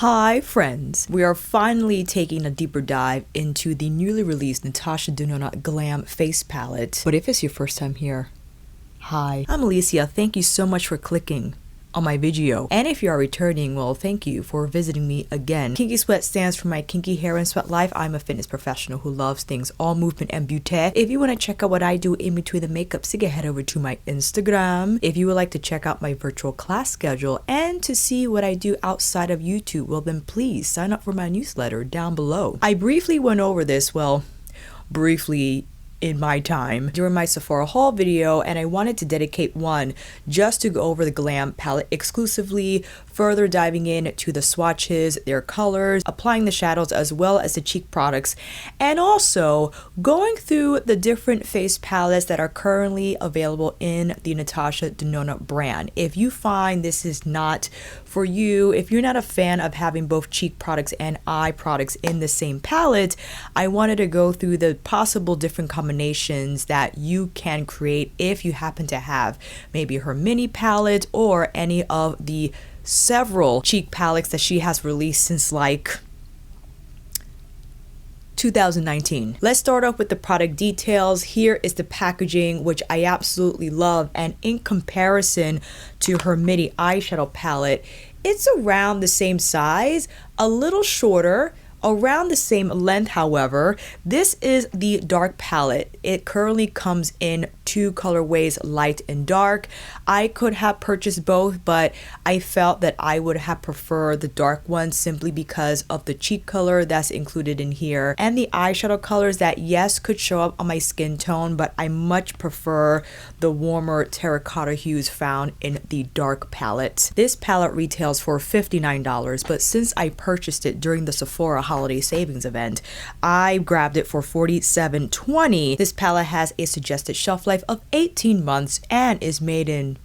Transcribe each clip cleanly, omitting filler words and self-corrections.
Hi friends! We are finally taking a deeper dive into the newly released NATASHA DENONA Glam Face Palette. But if it's your first time here, hi. I'm Alicia. Thank you so much for clicking on my video. And if you are returning, well, thank you for visiting me again. Kinky Sweat stands for my kinky hair and sweat life. I'm a fitness professional who loves things all movement and beauty. If you want to check out what I do in between the makeup, so you can head over to my Instagram. If you would like to check out my virtual class schedule and to see what I do outside of YouTube, well then please sign up for my newsletter down below. I briefly went over this, well, briefly in my time during my Sephora haul video, and I wanted to dedicate one just to go over the Glam palette exclusively, further diving in to the swatches, their colors, applying the shadows as well as the cheek products, and also going through the different face palettes that are currently available in the NATASHA DENONA brand. If you find this is not for you, if you're not a fan of having both cheek products and eye products in the same palette, I wanted to go through the possible different combinations that you can create if you happen to have maybe her mini palette or any of the several cheek palettes that she has released since like 2019. Let's start off with the product details. Here is the packaging, which I absolutely love, and in comparison to her mini eyeshadow palette, it's around the same size, a little shorter, around the same length. However, this is the dark palette. It currently comes in two colorways, light and dark. I could have purchased both, but I felt that I would have preferred the dark one simply because of the cheek color that's included in here and the eyeshadow colors that, yes, could show up on my skin tone, but I much prefer the warmer terracotta hues found in the dark palette. This palette retails for $59, but since I purchased it during the Sephora holiday savings event, I grabbed it for $47.20. This palette has a suggested shelf life of 18 months and is made in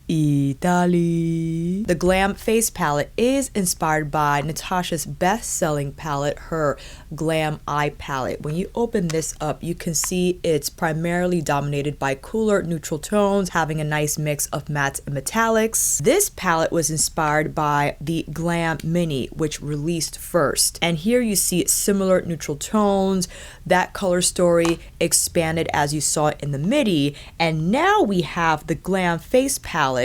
Italy. The Glam face palette is inspired by Natasha's best-selling palette, her Glam eye palette. When you open this up, you can see it's primarily dominated by cooler neutral tones, having a nice mix of mattes and metallics. This palette was inspired by the Glam Mini, which released first. And here you see similar neutral tones, that color story expanded as you saw it in the midi, and now we have the Glam face palette,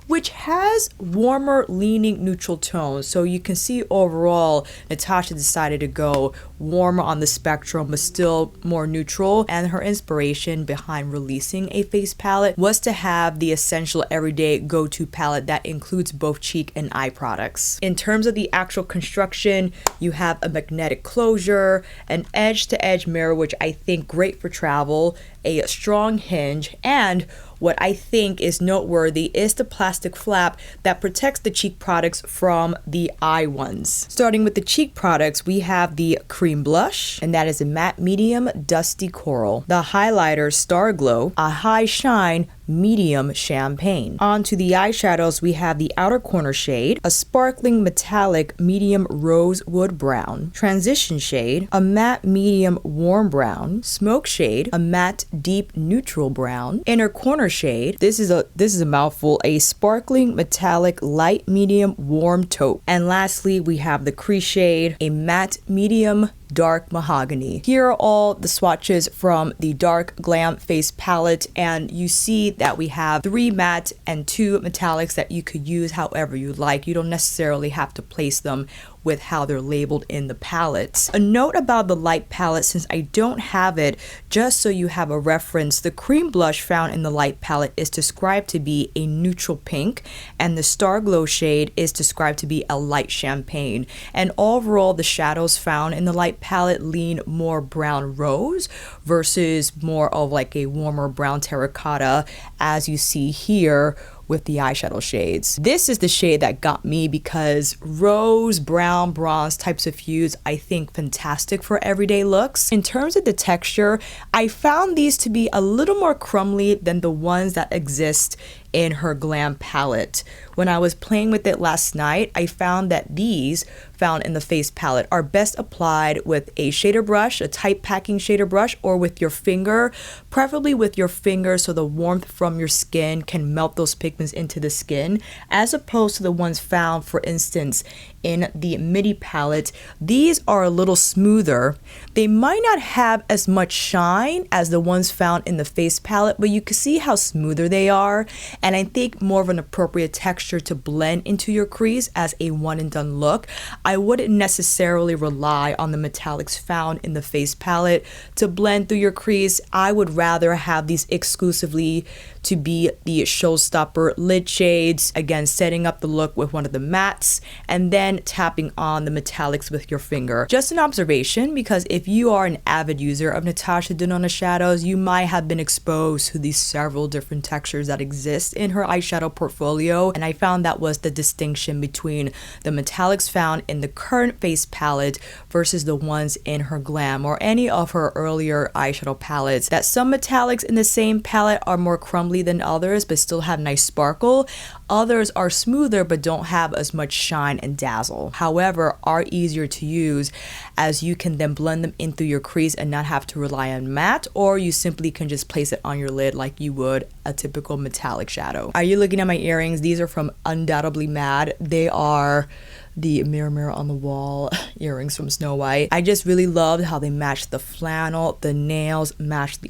which has warmer leaning neutral tones. So you can see overall Natasha decided to go warmer on the spectrum but still more neutral, and her inspiration behind releasing a face palette was to have the essential everyday go-to palette that includes both cheek and eye products. In terms of the actual construction, you have a magnetic closure, an edge-to-edge mirror, which I think great for travel, a strong hinge, and what I think is noteworthy is the plastic flap that protects the cheek products from the eye ones. Starting with the cheek products, we have the cream blush, and that is a matte medium dusty coral. The highlighter Star Glow, a high shine medium champagne. On to the eyeshadows, we have the outer corner shade, a sparkling metallic medium rosewood brown, transition shade, a matte medium warm brown, smoke shade, a matte deep neutral brown, inner corner shade, this is a mouthful, a sparkling metallic light medium warm taupe, and lastly we have the crease shade, a matte medium dark mahogany. Here are all the swatches from the dark Glam face palette, and you see that we have 3 matte and 2 metallics that you could use however you like. You don't necessarily have to place them with how they're labeled in the palettes. A note about the light palette, since I don't have it, just so you have a reference, the cream blush found in the light palette is described to be a neutral pink, and the Star Glow shade is described to be a light champagne. And overall, the shadows found in the light palette lean more brown rose versus more of like a warmer brown terracotta, as you see here with the eyeshadow shades. This is the shade that got me because rose, brown, bronze types of hues I think fantastic for everyday looks. In terms of the texture, I found these to be a little more crumbly than the ones that exist in her Glam palette. When I was playing with it last night, I found that these found in the face palette are best applied with a shader brush, a tight packing shader brush, or with your finger, preferably with your finger so the warmth from your skin can melt those pigments into the skin, as opposed to the ones found, for instance, in the midi palette. These are a little smoother. They might not have as much shine as the ones found in the face palette, but you can see how smoother they are, and I think more of an appropriate texture to blend into your crease as a one and done look. I wouldn't necessarily rely on the metallics found in the face palette to blend through your crease. I would rather have these exclusively to be the showstopper lid shades. Again, setting up the look with one of the mattes and then tapping on the metallics with your finger. Just an observation, because if you are an avid user of Natasha Denona shadows, you might have been exposed to these several different textures that exist in her eyeshadow portfolio, and I found that was the distinction between the metallics found in the current face palette versus the ones in her Glam or any of her earlier eyeshadow palettes, that some metallics in the same palette are more crumbly than others but still have nice sparkle. Others are smoother but don't have as much shine and dazzle, however are easier to use, as you can then blend them in through your crease and not have to rely on matte, or you simply can just place it on your lid like you would a typical metallic shadow. Are you looking at my earrings? These are from Undoubtedly Mad. They are the mirror on the wall earrings from Snow White. I just really loved how they matched the flannel, the nails matched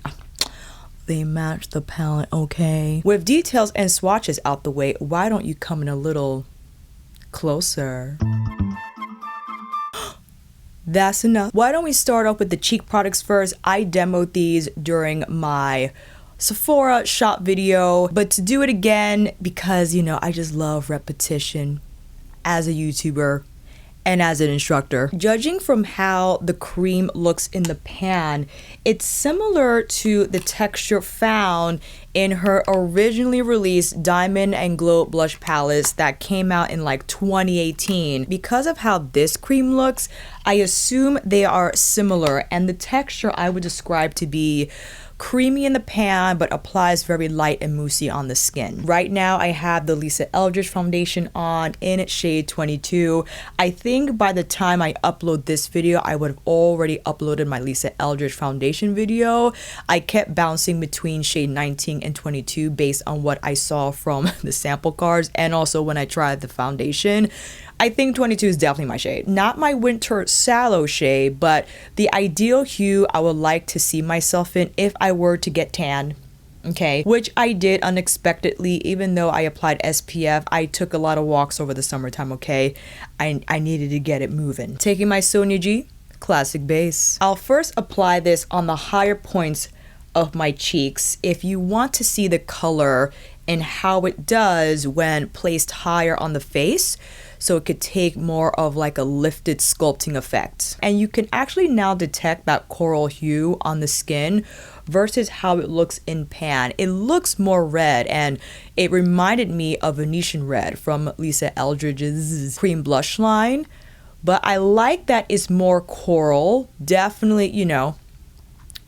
they match the palette, okay? With details and swatches out the way, why don't you come in a little closer? That's enough. Why don't we start off with the cheek products first? I demoed these during my Sephora shop video, but to do it again, because you know, I just love repetition as a YouTuber and as an instructor. Judging from how the cream looks in the pan, it's similar to the texture found in her originally released Diamond and Glow blush palettes that came out in like 2018. Because of how this cream looks, I assume they are similar, and the texture I would describe to be creamy in the pan but applies very light and moussey on the skin. Right now I have the Lisa Eldridge foundation on in shade 22. I think by the time I upload this video, I would have already uploaded my Lisa Eldridge foundation video. I kept bouncing between shade 19 and 22 based on what I saw from the sample cards and also when I tried the foundation. I think 22 is definitely my shade. Not my winter sallow shade, but the ideal hue I would like to see myself in if I were to get tan. Okay, which I did unexpectedly. Even though I applied SPF, I took a lot of walks over the summertime, okay? I needed to get it moving. Taking my Sonia G Classic Base. I'll first apply this on the higher points of my cheeks. If you want to see the color and how it does when placed higher on the face, so it could take more of like a lifted sculpting effect. And you can actually now detect that coral hue on the skin versus how it looks in pan. It looks more red, and it reminded me of Venetian Red from Lisa Eldridge's cream blush line, but I like that it's more coral. Definitely, you know,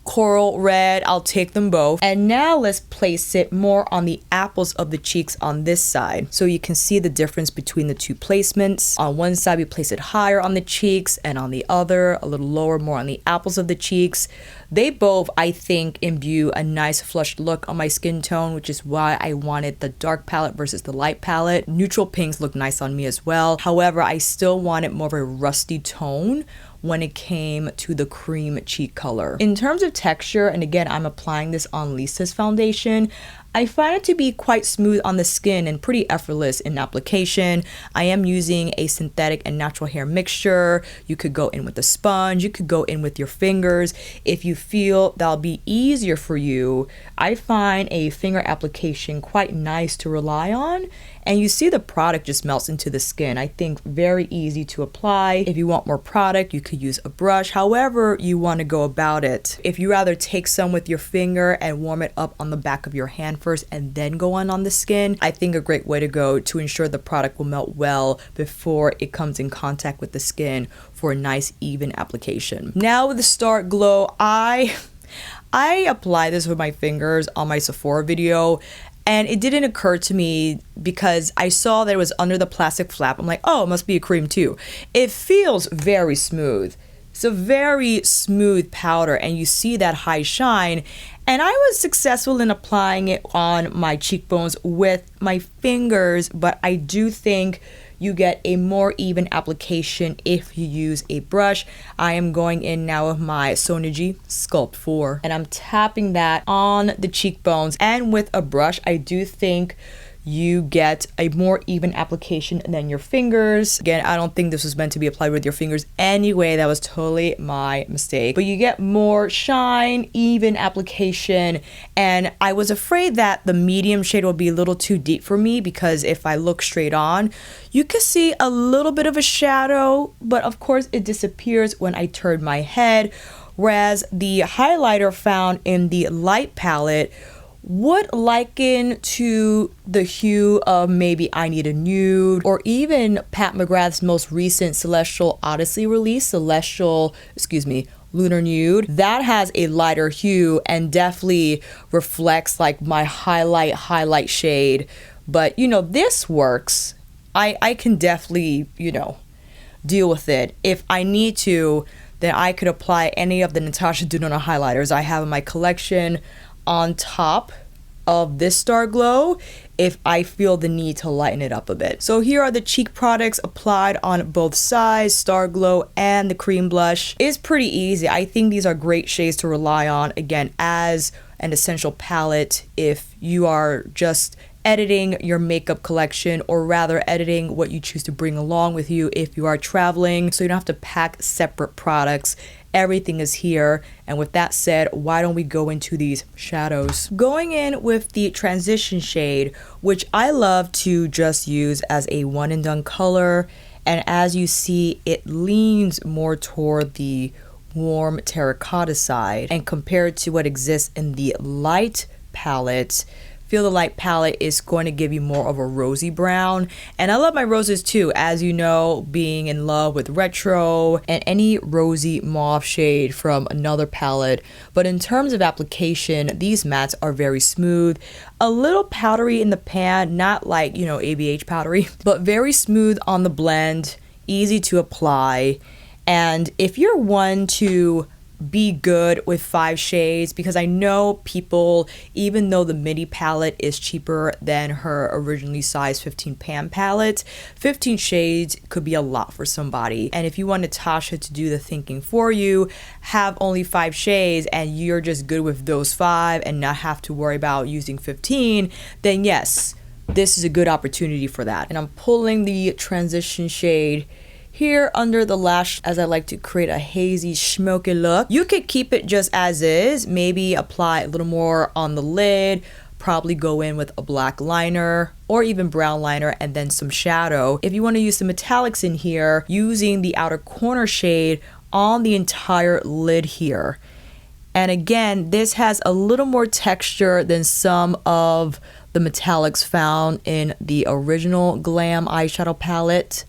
coral red. I'll take them both. And now let's place it more on the apples of the cheeks on this side, so you can see the difference between the two placements. On one side we place it higher on the cheeks, and on the other a little lower, more on the apples of the cheeks. They both, I think, imbue a nice flushed look on my skin tone, which is why I wanted the dark palette versus the light palette. Neutral pinks look nice on me as well. However, I still wanted more of a rusty tone when it came to the cream cheek color. In terms of texture, and again, I'm applying this on Lisa's foundation, I find it to be quite smooth on the skin and pretty effortless in application. I am using a synthetic and natural hair mixture. You could go in with a sponge, you could go in with your fingers. If you feel that'll be easier for you, I find a finger application quite nice to rely on. And you see the product just melts into the skin. I think very easy to apply. If you want more product, you could use a brush, however you want to go about it. If you rather take some with your finger and warm it up on the back of your hand first and then go on the skin, I think a great way to go to ensure the product will melt well before it comes in contact with the skin for a nice even application. Now with the Start Glow, I apply this with my fingers on my Sephora video, and it didn't occur to me because I saw that it was under the plastic flap. I'm like, oh, it must be a cream too. It feels very smooth. It's a very smooth powder, and you see that high shine. And I was successful in applying it on my cheekbones with my fingers, but I do think you get a more even application if you use a brush. I am going in now with my Sonergy Sculpt 4 and I'm tapping that on the cheekbones, and with a brush I do think you get a more even application than your fingers. Again, I don't think this was meant to be applied with your fingers anyway. That was totally my mistake. But you get more shine, even application. And I was afraid that the medium shade would be a little too deep for me, because if I look straight on, you can see a little bit of a shadow, but of course it disappears when I turn my head. Whereas the highlighter found in the light palette would liken to the hue of maybe I Need a Nude, or even Pat McGrath's most recent Celestial Odyssey release, Lunar Nude. That has a lighter hue and definitely reflects like my highlight shade. But you know, this works. I can definitely, you know, deal with it. If I need to, then I could apply any of the NATASHA DENONA highlighters I have in my collection on top of this Star Glow if I feel the need to lighten it up a bit. So here are the cheek products applied on both sides, Star Glow and the cream blush. It's pretty easy. I think these are great shades to rely on, again, as an essential palette if you are just editing your makeup collection, or rather editing what you choose to bring along with you if you are traveling, so you don't have to pack separate products. Everything is here. And with that said, why don't we go into these shadows? Going in with the transition shade, which I love to just use as a one and done color, and as you see, it leans more toward the warm terracotta side, and compared to what exists in the light palette, feel the light palette is going to give you more of a rosy brown. And I love my roses too, as you know, being in love with retro and any rosy mauve shade from another palette. But in terms of application, these mattes are very smooth, a little powdery in the pan, not like, you know, ABH powdery, but very smooth on the blend, easy to apply. And if you're one to be good with 5 shades, because I know people, even though the midi palette is cheaper than her originally sized 15 pan palette, 15 shades could be a lot for somebody. And if you want Natasha to do the thinking for you, have only 5 shades and you're just good with those 5 and not have to worry about using 15, then yes, this is a good opportunity for that. And I'm pulling the transition shade here under the lash, as I like to create a hazy, smoky look. You could keep it just as is, maybe apply a little more on the lid, probably go in with a black liner or even brown liner and then some shadow. If you want to use some metallics in here, using the outer corner shade on the entire lid here. And again, this has a little more texture than some of the metallics found in the original Glam eyeshadow palette.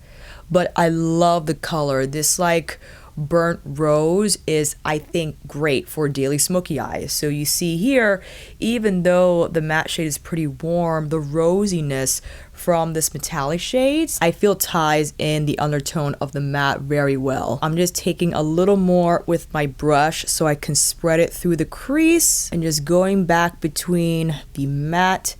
But I love the color. This like burnt rose is, I think, great for daily smoky eyes. So you see here, even though the matte shade is pretty warm, the rosiness from this metallic shades, I feel ties in the undertone of the matte very well. I'm just taking a little more with my brush so I can spread it through the crease and just going back between the matte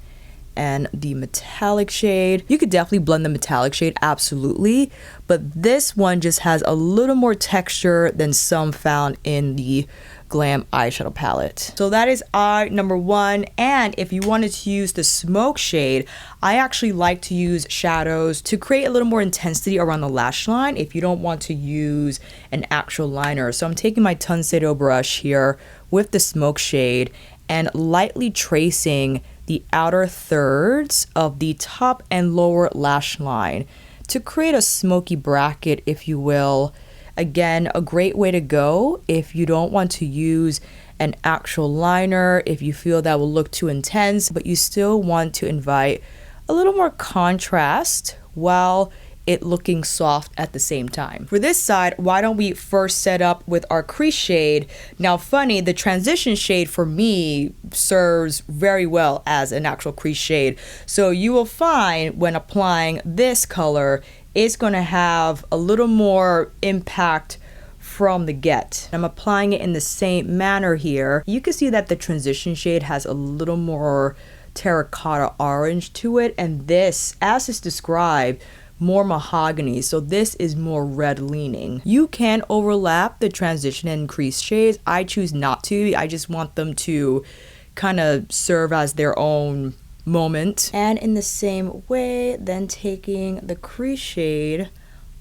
and the metallic shade. You could definitely blend the metallic shade, absolutely, but this one just has a little more texture than some found in the Glam eyeshadow palette. So that is eye number 1. And if you wanted to use the smoke shade, I actually like to use shadows to create a little more intensity around the lash line if you don't want to use an actual liner. So I'm taking my Tunsado brush here with the smoke shade and lightly tracing the outer thirds of the top and lower lash line to create a smoky bracket, if you will. Again, a great way to go if you don't want to use an actual liner, if you feel that will look too intense, but you still want to invite a little more contrast while it looking soft at the same time. For this side, why don't we first set up with our crease shade. Now funny, the transition shade for me serves very well as an actual crease shade. So you will find when applying this color, it's gonna have a little more impact from the get. I'm applying it in the same manner here. You can see that the transition shade has a little more terracotta orange to it, and this, as is described, more mahogany, so this is more red leaning. You can overlap the transition and crease shades. I choose not to. I just want them to kind of serve as their own moment. And in the same way, then taking the crease shade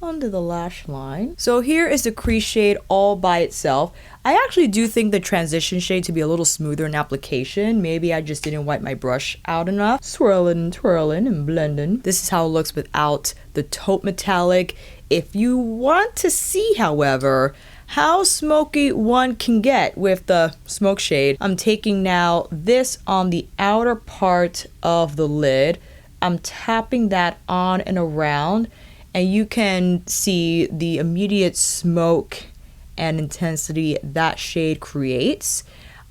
under the lash line. So here is the crease shade all by itself. I actually do think the transition shade to be a little smoother in application. Maybe I just didn't wipe my brush out enough. Swirling, twirling, and blending. This is how it looks without the taupe metallic. If you want to see, however, how smoky one can get with the smoke shade, I'm taking now this on the outer part of the lid. I'm tapping that on and around, and you can see the immediate smoke and intensity that shade creates.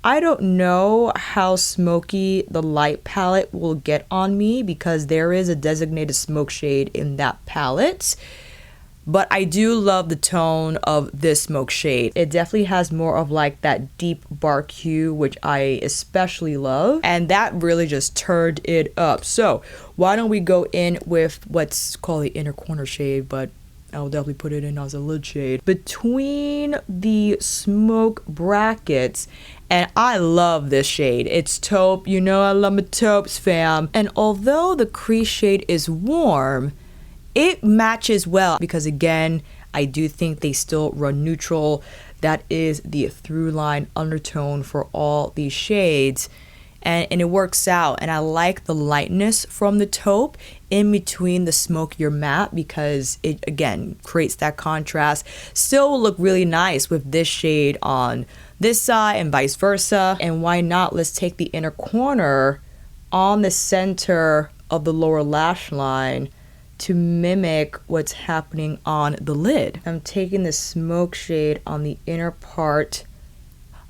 I don't know how smoky the light palette will get on me because there is a designated smoke shade in that palette. But I do love the tone of this smoke shade. It definitely has more of like that deep bark hue, which I especially love. And that really just turned it up. So why don't we go in with what's called the inner corner shade, but I'll definitely put it in as a lid shade. Between the smoke brackets, and I love this shade. It's taupe. You know I love my taupes, fam. And although the crease shade is warm, it matches well because, again, I do think they still run neutral. That is the through line undertone for all these shades, and it works out. And I like the lightness from the taupe in between the smokier matte because it, again, creates that contrast. Still will look really nice with this shade on this side and vice versa. And why not? Let's take the inner corner on the center of the lower lash line to mimic what's happening on the lid. I'm taking the smoke shade on the inner part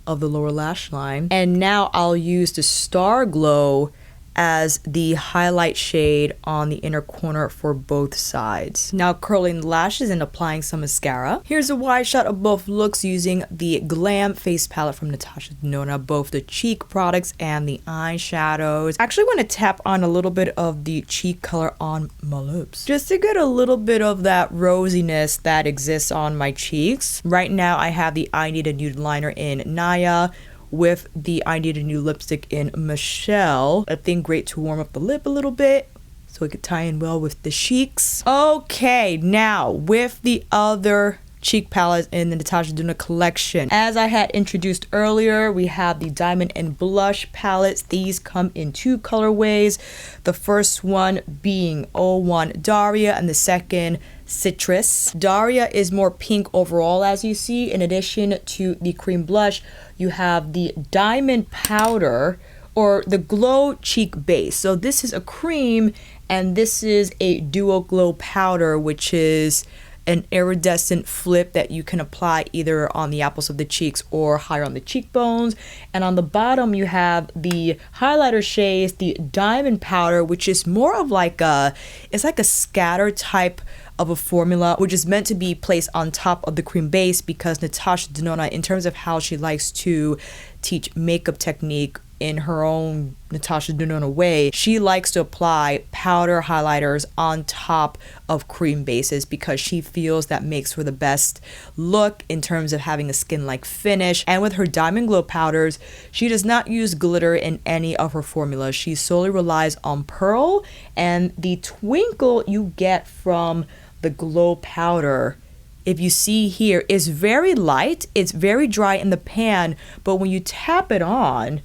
of the lower lash line, and now I'll use the Star Glow as the highlight shade on the inner corner for both sides. Now curling the lashes and applying some mascara. Here's a wide shot of both looks using the Glam face palette from NATASHA DENONA, both the cheek products and the eyeshadows. I actually want to tap on a little bit of the cheek color on my lips, just to get a little bit of that rosiness that exists on my cheeks. Right now I have the I Need a Nude liner in Naya, with the I Need a New lipstick in Michele. I think great to warm up the lip a little bit so it could tie in well with the cheeks. Okay, now with the other cheek palettes in the NATASHA DENONA collection. As I had introduced earlier, we have the Diamond and Blush palettes. These come in two colorways. The first one being 01 Daria and the second Citrus. Daria is more pink overall, as you see. In addition to the cream blush, you have the diamond powder or the glow cheek base. So this is a cream and this is a duo glow powder, which is an iridescent flip that you can apply either on the apples of the cheeks or higher on the cheekbones. And on the bottom you have the highlighter shades, the diamond powder, which is more of like it's like a scatter type of a formula, which is meant to be placed on top of the cream base because NATASHA DENONA, in terms of how she likes to teach makeup technique in her own NATASHA DENONA way, she likes to apply powder highlighters on top of cream bases because she feels that makes for the best look in terms of having a skin-like finish. And with her Diamond Glow powders, she does not use glitter in any of her formulas. She solely relies on pearl, and the twinkle you get from the glow powder, if you see here, is very light. It's very dry in the pan, but when you tap it on,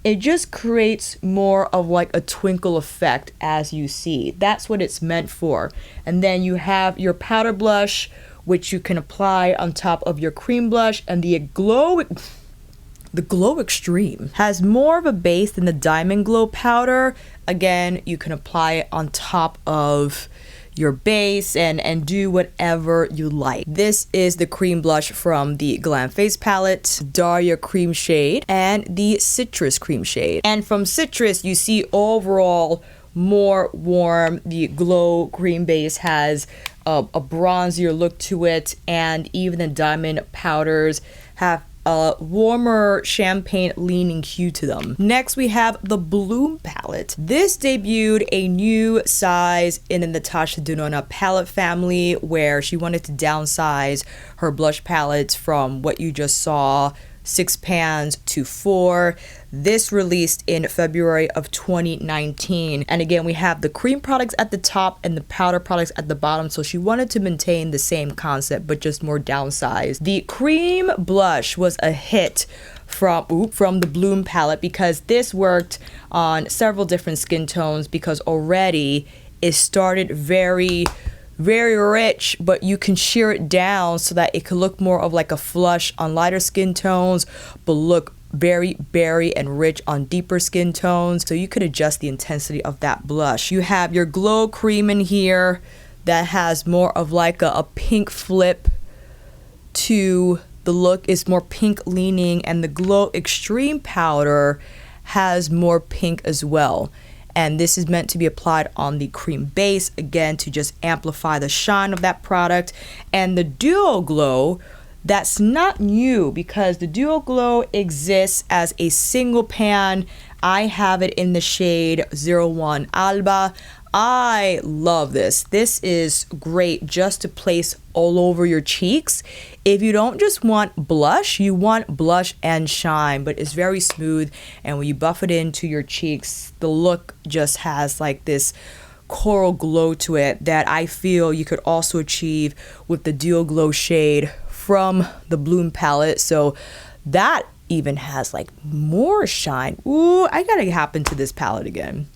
it just creates more of like a twinkle effect, as you see. That's what it's meant for. And then you have your powder blush, which you can apply on top of your cream blush, and the Glow Extreme has more of a base than the Diamond Glow powder. Again, you can apply it on top of your base and do whatever you like. This is the cream blush from the Glam face palette, Daria cream shade, and the Citrus cream shade. And from Citrus, you see overall more warm. The Glow cream base has a bronzier look to it, and even the diamond powders have a warmer champagne leaning hue to them. Next, we have the Bloom palette. This debuted a new size in the NATASHA DENONA palette family, where she wanted to downsize her blush palettes from what you just saw, 6 pans to 4. This released in February of 2019. And again, we have the cream products at the top and the powder products at the bottom. So she wanted to maintain the same concept, but just more downsized. The cream blush was a hit from the Bloom palette, because this worked on several different skin tones, because already it started very rich, but you can sheer it down so that it could look more of like a flush on lighter skin tones, but look very berry and rich on deeper skin tones. So you could adjust the intensity of that blush. You have your Glow cream in here that has more of like a pink flip to the look. Is more pink leaning, and the Glow Extreme powder has more pink as well. And this is meant to be applied on the cream base, again, to just amplify the shine of that product. And the Duo Glow, that's not new, because the Duo Glow exists as a single pan. I have it in the shade 01 Alba. I love this. This is great just to place all over your cheeks. If you don't just want blush, you want blush and shine, but it's very smooth. And when you buff it into your cheeks, the look just has like this coral glow to it that I feel you could also achieve with the Duo Glow shade from the Bloom palette. So that even has like more shine. Ooh, I gotta hop into this palette again.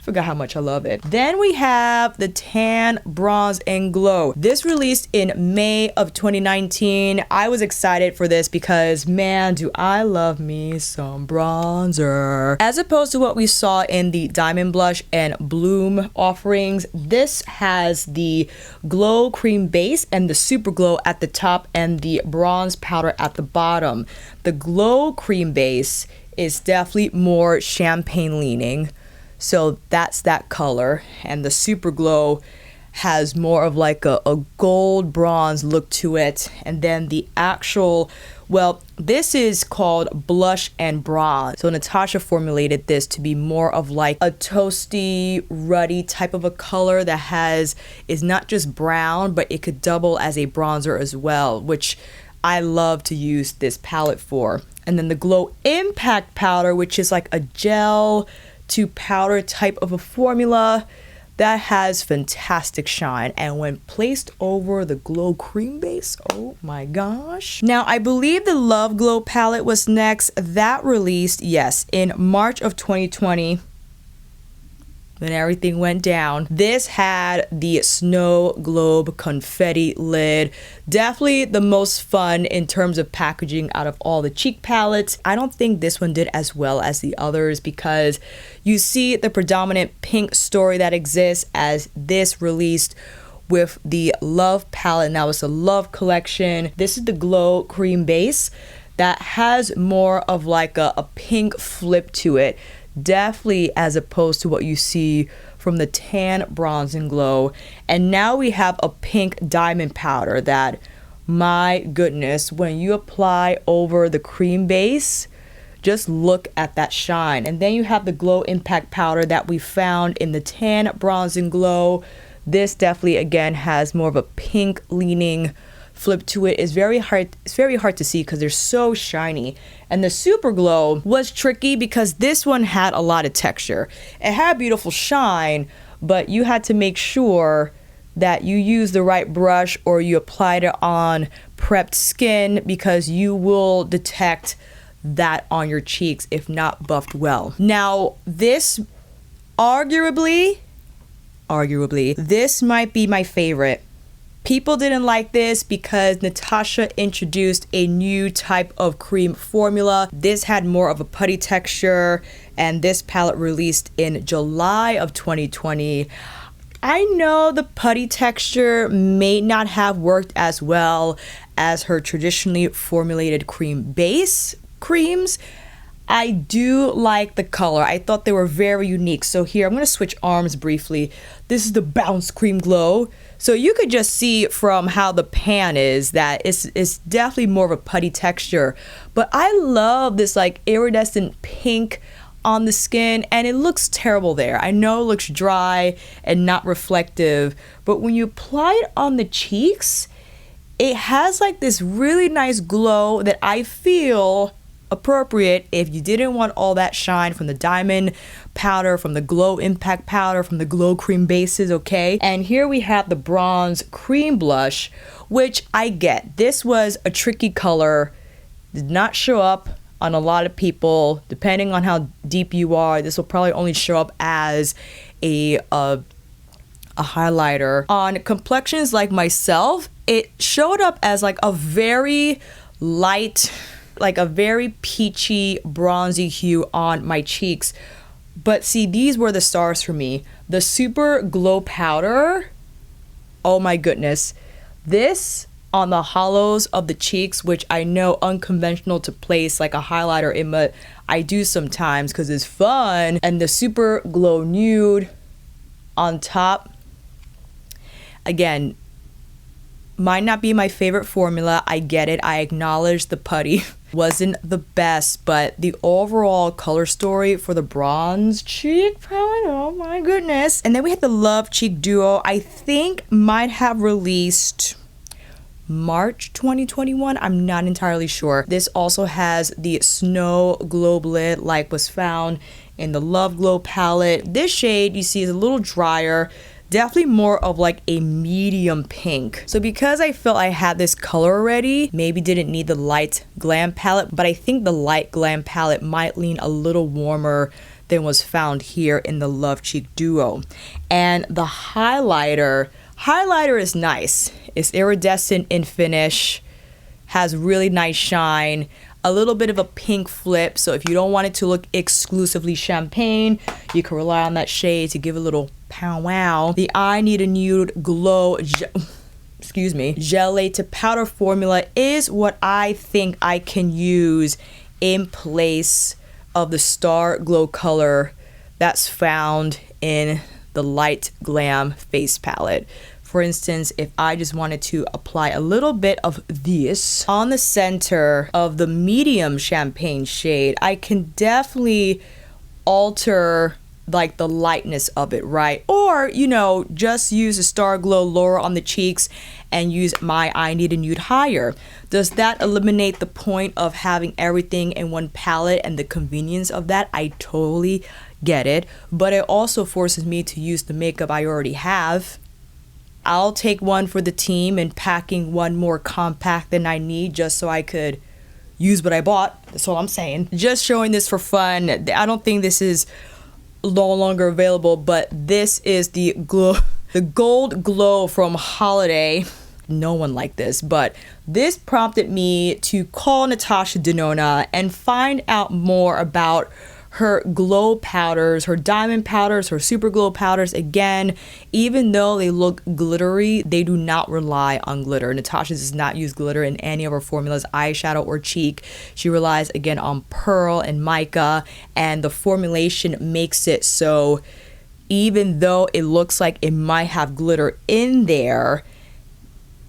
Forgot how much I love it. Then we have the Tan Bronze and Glow. This released in May of 2019. I was excited for this because, man, do I love me some bronzer. As opposed to what we saw in the Diamond Blush and Bloom offerings, this has the Glow Cream base and the Super Glow at the top and the bronze powder at the bottom. The Glow Cream base is definitely more champagne leaning. So that's that color, and the Super Glow has more of like a gold bronze look to it. And then the actual, well, this is called Blush and Bronze. So Natasha formulated this to be more of like a toasty, ruddy type of a color that is not just brown, but it could double as a bronzer as well, which I love to use this palette for. And then the Glow Impact powder, which is like a gel to powder type of a formula that has fantastic shine, and when placed over the Glow Cream base, oh my gosh. Now I believe the Love Glow palette was next. That released, yes, in March of 2020 when everything went down. This had the Snow Globe confetti lid. Definitely the most fun in terms of packaging out of all the cheek palettes. I don't think this one did as well as the others, because you see the predominant pink story that exists as this released with the Love palette. Now it's a Love collection. This is the Glow Cream base that has more of like a pink flip to it. Definitely as opposed to what you see from the Tan Bronze and Glow. And now we have a pink diamond powder that, my goodness, when you apply over the cream base, just look at that shine. And then you have the Glow Impact powder that we found in the Tan Bronze and Glow. This definitely again has more of a pink leaning flip to it. It's very hard to see because they're so shiny. And the Super Glow was tricky because this one had a lot of texture. It had beautiful shine, but you had to make sure that you use the right brush or you applied it on prepped skin, because you will detect that on your cheeks if not buffed well. Now this arguably this might be my favorite. People didn't like this because Natasha introduced a new type of cream formula. This had more of a putty texture, and this palette released in July of 2020. I know the putty texture may not have worked as well as her traditionally formulated cream base creams. I do like the color. I thought they were very unique. So here, I'm going to switch arms briefly. This is the Bounce Cream Glow. So you could just see from how the pan is that it's definitely more of a putty texture. But I love this like iridescent pink on the skin, and it looks terrible there. I know it looks dry and not reflective, but when you apply it on the cheeks, it has like this really nice glow that I feel appropriate if you didn't want all that shine from the diamond powder, from the glow impact powder, from the glow cream bases, okay? And here we have the bronze cream blush, which I get. This was a tricky color, did not show up on a lot of people. Depending on how deep you are, this will probably only show up as a highlighter. On complexions like myself, it showed up as like a very light, like a very peachy bronzy hue on my cheeks. But see, these were the stars for me. The Super Glow Powder, oh my goodness. This on the hollows of the cheeks, which I know unconventional to place like a highlighter in, but I do sometimes because it's fun. And the Super Glow Nude on top, again, might not be my favorite formula. I get it. I acknowledge the putty wasn't the best, but the overall color story for the bronze cheek palette, oh my goodness. And then we had the Love Cheek Duo. I think might have released March 2021. I'm not entirely sure. This also has the Snow Glow Lid like was found in the Love Glow palette. This shade you see is a little drier, definitely more of like a medium pink. So because I felt I had this color already, maybe didn't need the light Glam palette, but I think the light Glam palette might lean a little warmer than was found here in the Love Cheek Duo. And the highlighter is nice. It's iridescent in finish, has really nice shine, a little bit of a pink flip. So if you don't want it to look exclusively champagne, you can rely on that shade to give a little powwow. The I Need a Nude Glow Gelate to Powder formula is what I think I can use in place of the Star Glow color that's found in the Light Glam face palette. For instance, if I just wanted to apply a little bit of this on the center of the medium champagne shade, I can definitely alter like the lightness of it, right? Or, you know, just use a Star Glow lower on the cheeks and use my I Need a Nude higher. Does that eliminate the point of having everything in one palette and the convenience of that? I totally get it, but it also forces me to use the makeup I already have. I'll take one for the team and packing one more compact than I need just so I could use what I bought. That's all I'm saying. Just showing this for fun. I don't think this is no longer available, but this is the gold glow from Holiday. No one liked this, but this prompted me to call NATASHA DENONA and find out more about her glow powders, her diamond powders, her super glow powders. Again, even though they look glittery, they do not rely on glitter. NATASHA does not use glitter in any of her formulas, eyeshadow or cheek. She relies again on pearl and mica, and the formulation makes it so even though it looks like it might have glitter in there,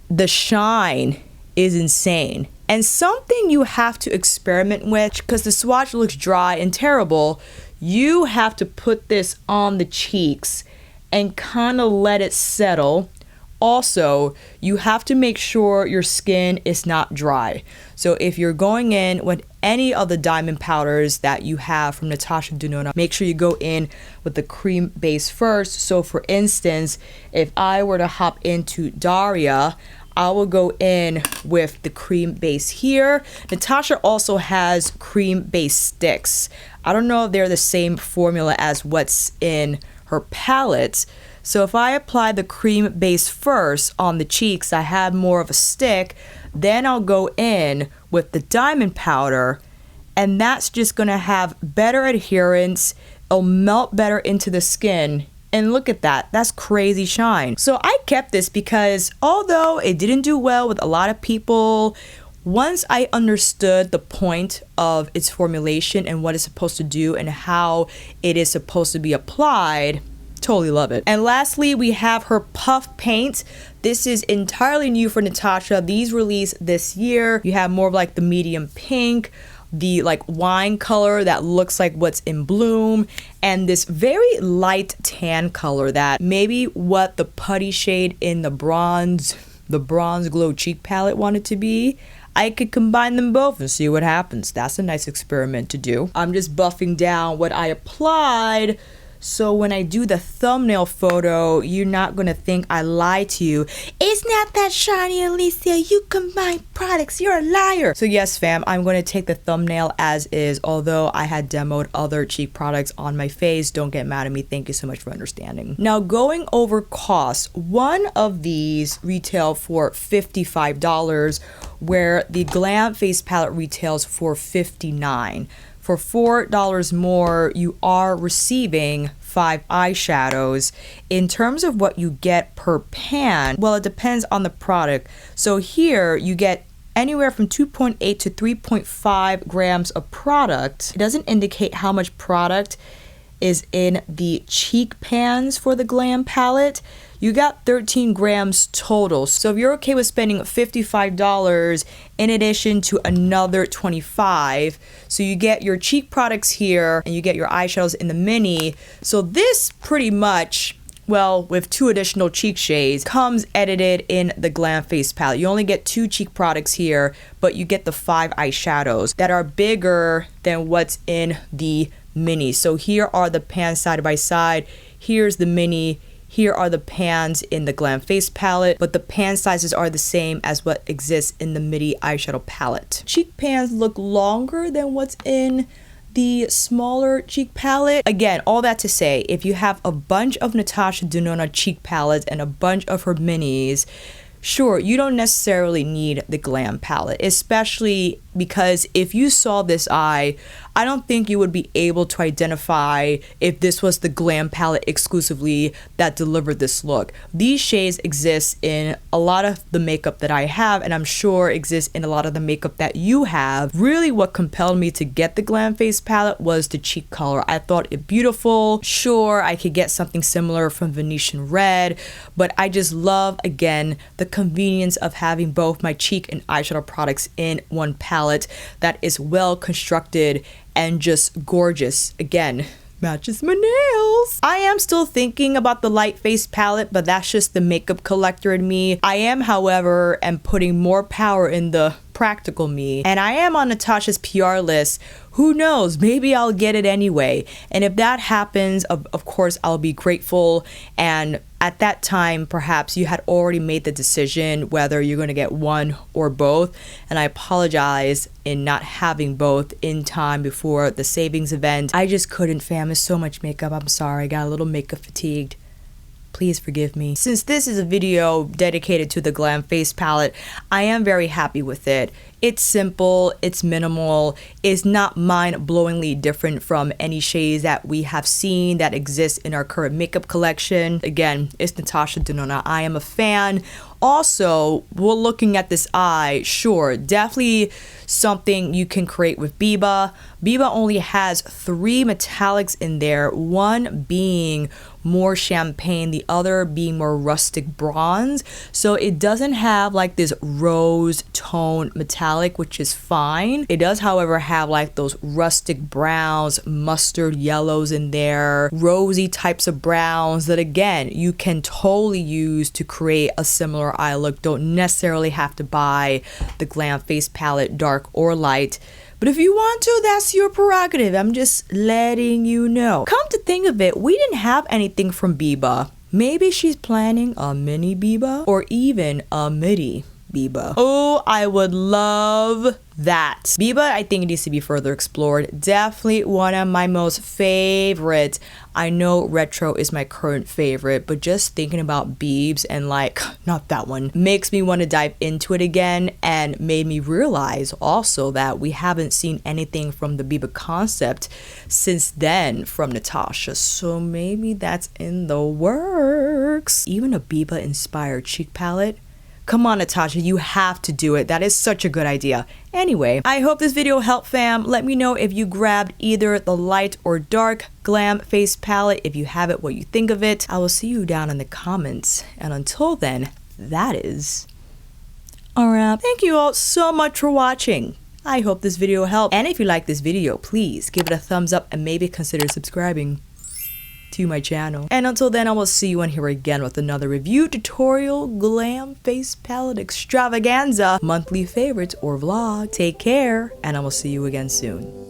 the shine is insane. And something you have to experiment with, because the swatch looks dry and terrible, you have to put this on the cheeks and kind of let it settle. Also, you have to make sure your skin is not dry. So if you're going in with any of the diamond powders that you have from NATASHA DENONA, make sure you go in with the cream base first. So for instance, if I were to hop into Daria, I will go in with the cream base here. NATASHA also has cream base sticks. I don't know if they're the same formula as what's in her palette. So if I apply the cream base first on the cheeks, I have more of a stick. Then I'll go in with the diamond powder, and that's just gonna have better adherence. It'll melt better into the skin. And look at that, that's crazy shine. So I kept this because although it didn't do well with a lot of people, Once I understood the point of its formulation and what it's supposed to do and how it is supposed to be applied, totally love it. And lastly, we have her puff paint. This is entirely new for Natasha. These released this year. You have more of like the medium pink, the like wine color that looks like what's in bloom, and this very light tan color that maybe what the putty shade in the bronze glow cheek palette wanted to be. I could combine them both and see what happens. That's a nice experiment to do. I'm just buffing down what I applied, so when I do the thumbnail photo, you're not gonna think I lied to you. It's not that shiny, Alicia. You combine products. You're a liar. So yes, fam, I'm gonna take the thumbnail as is, although I had demoed other cheek products on my face. Don't get mad at me. Thank you so much for understanding. Now, going over costs, one of these retail for $55, where the Glam face palette retails for $59. For $4 more, you are receiving 5 eyeshadows. In terms of what you get per pan, well, it depends on the product. So here you get anywhere from 2.8 to 3.5 grams of product. It doesn't indicate how much product is in the cheek pans for the Glam palette. You got 13 grams total. So if you're okay with spending $55 in addition to another $25, so you get your cheek products here and you get your eyeshadows in the mini. So this pretty much, well, with 2 additional cheek shades, comes edited in the Glam face palette. You only get 2 cheek products here, but you get the 5 eyeshadows that are bigger than what's in the mini. So here are the pans side by side. Here's the mini. Here are the pans in the Glam face palette, but the pan sizes are the same as what exists in the midi eyeshadow palette. Cheek pans look longer than what's in the smaller cheek palette. Again, all that to say, if you have a bunch of Natasha Denona cheek palettes and a bunch of her minis, sure, you don't necessarily need the Glam palette, especially because if you saw this eye, I don't think you would be able to identify if this was the Glam palette exclusively that delivered this look. These shades exist in a lot of the makeup that I have, and I'm sure exists in a lot of the makeup that you have. Really what compelled me to get the Glam face palette was the cheek color. I thought it beautiful. Sure, I could get something similar from Venetian Red, but I just love, again, the convenience of having both my cheek and eyeshadow products in one palette that is well constructed and just gorgeous. Again, matches my nails. I am still thinking about the light face palette, but that's just the makeup collector in me. I am, however, putting more power in the practical me, and I am on Natasha's PR list. Who knows, maybe I'll get it anyway, and if that happens, of course I'll be grateful. And at that time, perhaps you had already made the decision whether you're going to get one or both, and I apologize in not having both in time before the savings event. I just couldn't, fam. It's so much makeup. I'm sorry, I got a little makeup fatigued. Please forgive me. Since this is a video dedicated to the Glam face palette, I am very happy with it. It's simple, it's minimal, it's not mind-blowingly different from any shades that we have seen that exist in our current makeup collection. Again, it's Natasha Denona. I am a fan. Also, we're looking at this eye, sure, definitely something you can create with Biba. Biba only has 3 metallics in there, one being more champagne, the other being more rustic bronze. So it doesn't have like this rose tone metallic, which is fine. It does, however, have like those rustic browns, mustard yellows in there, rosy types of browns that, again, you can totally use to create a similar eye look. Don't necessarily have to buy the Glam face palette, dark or light. But if you want to, that's your prerogative. I'm just letting you know. Come to think of it, we didn't have anything from Biba. Maybe she's planning a mini Biba or even a midi Biba. Oh, I would love that. Biba, I think, needs to be further explored. Definitely one of my most favorite. I know retro is my current favorite, but just thinking about Biebs and like, not that one, makes me want to dive into it again, and made me realize also that we haven't seen anything from the Biba concept since then from Natasha. So maybe that's in the works. Even a Biba inspired cheek palette Come on, Natasha, you have to do it. That is such a good idea. Anyway, I hope this video helped, fam. Let me know if you grabbed either the light or dark Glam face palette. If you have it, what you think of it. I will see you down in the comments. And until then, that is a wrap. Thank you all so much for watching. I hope this video helped. And if you like this video, please give it a thumbs up and maybe consider subscribing to my channel. And until then, I will see you on here again with another review, tutorial, glam face palette extravaganza, monthly favorites, or vlog. Take care, and I will see you again soon.